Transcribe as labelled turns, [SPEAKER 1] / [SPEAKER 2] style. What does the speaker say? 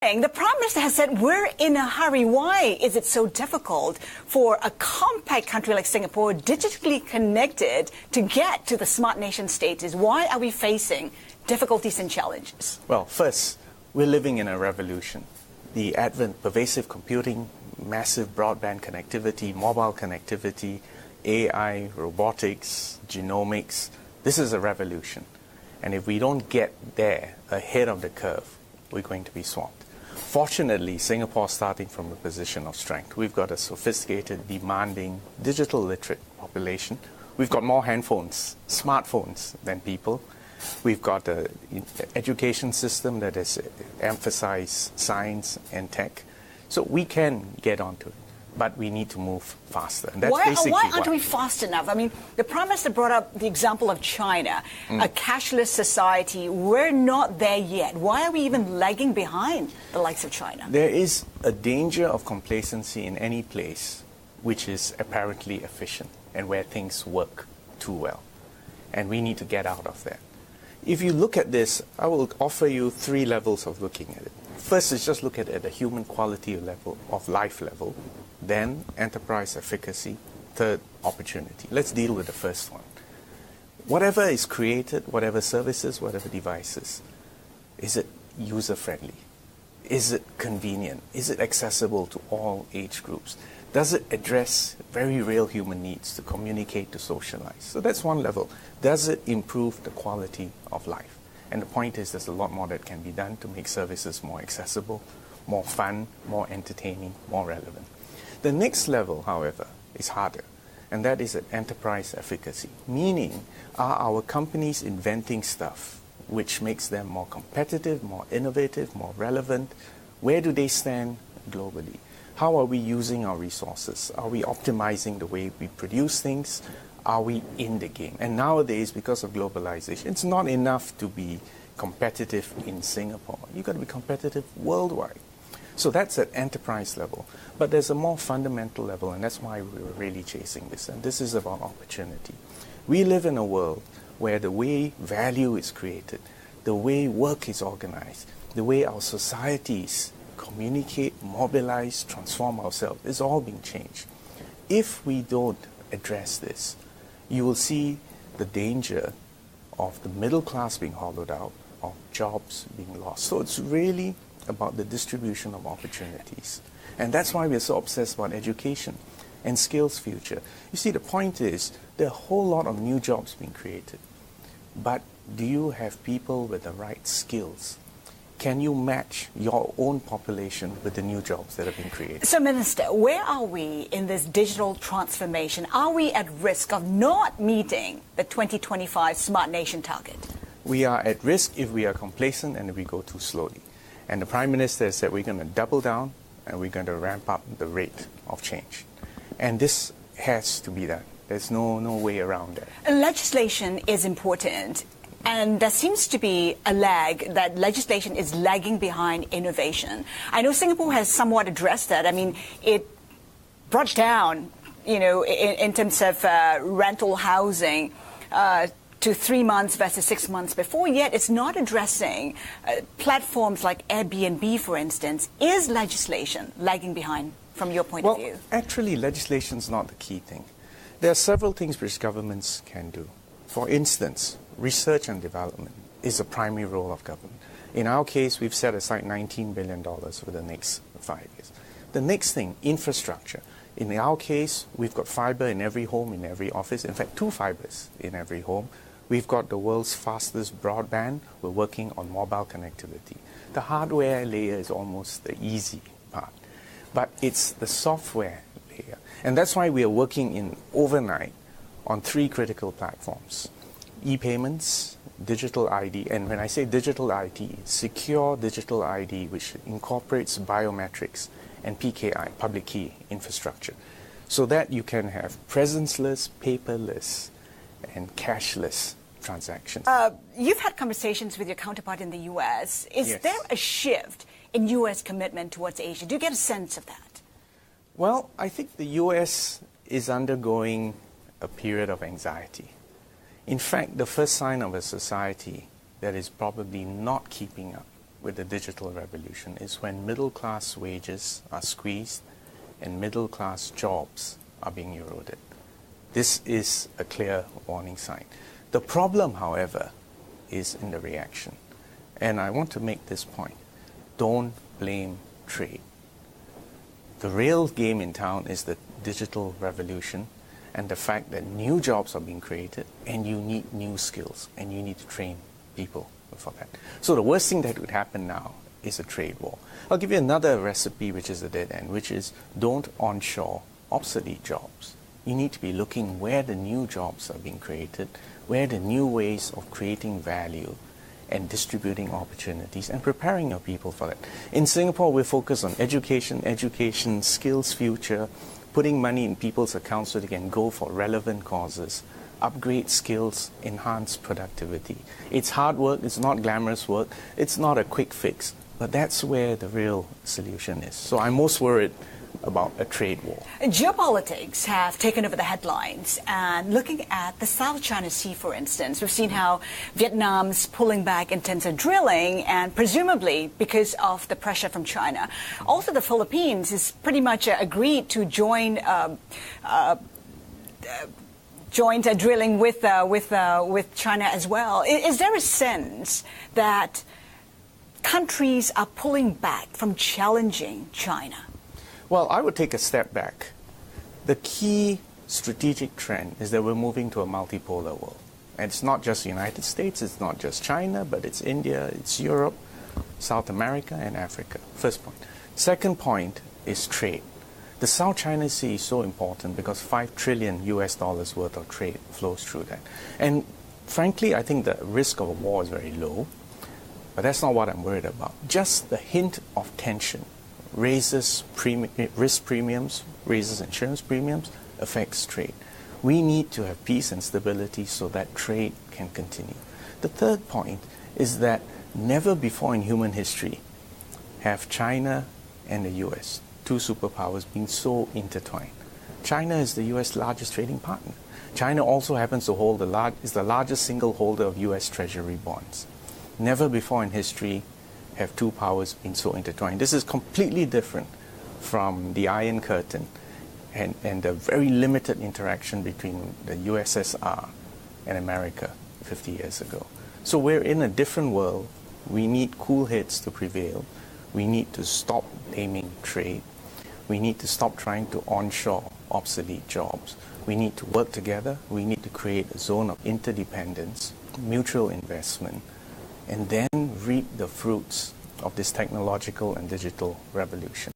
[SPEAKER 1] The Prime Minister has said we're in a hurry. Why is it so difficult for a compact country like Singapore, digitally connected, to get to the smart nation status? Why are we facing difficulties and challenges?
[SPEAKER 2] Well, first, we're living in a revolution. The advent, pervasive computing, massive broadband connectivity, mobile connectivity, AI, robotics, genomics, this is a revolution. And if we don't get there ahead of the curve, we're going to be swamped. Fortunately, Singapore is starting from a position of strength. We've got a sophisticated, demanding, digital literate population. We've got more handphones, smartphones than people. We've got an education system that has emphasized science and tech. So we can get onto it, but we need to move faster. And that's
[SPEAKER 1] why aren't we fast enough? I mean, the Prime Minister brought up the example of China, a cashless society. We're not there yet. Why are we even lagging behind the likes of China?
[SPEAKER 2] There is a danger of complacency in any place which is apparently efficient and where things work too well. And we need to get out of that. If you look at this, I will offer you 3 levels of looking at it. First is just look at it at the human quality level, of life level, then enterprise efficacy, third, opportunity. Let's deal with the first one. Whatever is created, whatever services, whatever devices, is it user-friendly? Is it convenient? Is it accessible to all age groups? Does it address very real human needs to communicate, to socialize? So that's one level. Does it improve the quality of life? And the point is there's a lot more that can be done to make services more accessible, more fun, more entertaining, more relevant. The next level, however, is harder, and that is at enterprise efficacy, meaning are our companies inventing stuff which makes them more competitive, more innovative, more relevant? Where do they stand globally? How are we using our resources? Are we optimizing the way we produce things? Are we in the game? And nowadays, because of globalization, it's not enough to be competitive in Singapore. You've got to be competitive worldwide. So that's at enterprise level. But there's a more fundamental level, and that's why we're really chasing this. And this is about opportunity. We live in a world where the way value is created, the way work is organized, the way our societies communicate, mobilize, transform ourselves is all being changed. If we don't address this, you will see the danger of the middle class being hollowed out, of jobs being lost. So it's really about the distribution of opportunities. And that's why we're so obsessed about education and skills future. You see, the point is, there are a whole lot of new jobs being created. But do you have people with the right skills? Can you match your own population with the new jobs that have been created?
[SPEAKER 1] So, Minister, where are we in this digital transformation? Are we at risk of not meeting the 2025 Smart Nation target?
[SPEAKER 2] We are at risk if we are complacent and if we go too slowly. And the Prime Minister said we're going to double down and we're going to ramp up the rate of change. And this has to be done. There's no way around that.
[SPEAKER 1] Legislation is important. And there seems to be a lag, that legislation is lagging behind innovation. I know Singapore has somewhat addressed that. I mean, it brought down, in terms of rental housing to 3 months versus 6 months before, yet it's not addressing platforms like Airbnb, for instance. Is legislation lagging behind from your point of view?
[SPEAKER 2] Well, actually, legislation's not the key thing. There are several things which governments can do. For instance, research and development is a primary role of government. In our case, we've set aside $19 billion for the next 5 years. The next thing, infrastructure. In our case, we've got fiber in every home, in every office. In fact, 2 fibers in every home. We've got the world's fastest broadband. We're working on mobile connectivity. The hardware layer is almost the easy part, but it's the software layer. And that's why we are working in overnight on 3 critical platforms: e-payments, digital ID, and when I say digital ID, secure digital ID, which incorporates biometrics, and PKI, public key infrastructure, so that you can have presence-less, paperless, and cashless transactions.
[SPEAKER 1] You've had conversations with your counterpart in the U.S. Is
[SPEAKER 2] Yes.
[SPEAKER 1] there a shift in U.S. commitment towards Asia? Do you get a sense of that?
[SPEAKER 2] Well, I think the U.S. is undergoing a period of anxiety. In fact, the first sign of a society that is probably not keeping up with the digital revolution is when middle-class wages are squeezed and middle-class jobs are being eroded. This is a clear warning sign. The problem, however, is in the reaction. And I want to make this point. Don't blame trade. The real game in town is the digital revolution and the fact that new jobs are being created and you need new skills and you need to train people for that. So the worst thing that would happen now is a trade war. I'll give you another recipe which is a dead end, which is don't onshore obsolete jobs. You need to be looking where the new jobs are being created, where the new ways of creating value and distributing opportunities and preparing your people for that. In Singapore, we're focused on education, skills future, putting money in people's accounts so they can go for relevant causes, upgrade skills, enhance productivity. It's hard work, it's not glamorous work, it's not a quick fix, but that's where the real solution is. So I'm most worried about a trade war.
[SPEAKER 1] Geopolitics have taken over the headlines, and looking at the South China Sea, for instance, we've seen how Vietnam's pulling back intensive drilling, and presumably because of the pressure from China. Also, the Philippines is pretty much agreed to join drilling with China as well. Is there a sense that countries are pulling back from challenging China?
[SPEAKER 2] Well, I would take a step back. The key strategic trend is that we're moving to a multipolar world. And it's not just the United States, it's not just China, but it's India, it's Europe, South America, and Africa. First point. Second point is trade. The South China Sea is so important because $5 trillion worth of trade flows through that. And frankly, I think the risk of a war is very low, but that's not what I'm worried about. Just the hint of tension raises risk premiums, raises insurance premiums, affects trade. We need to have peace and stability so that trade can continue. The third point is that never before in human history have China and the US, two superpowers, been so intertwined. China is the US largest trading partner. China also happens to hold is the largest single holder of US Treasury bonds. Never before in history have two powers been so intertwined. This is completely different from the Iron Curtain and the very limited interaction between the USSR and America 50 years ago. So we're in a different world. We need cool heads to prevail. We need to stop blaming trade. We need to stop trying to onshore obsolete jobs. We need to work together. We need to create a zone of interdependence, mutual investment, and then reap the fruits of this technological and digital revolution.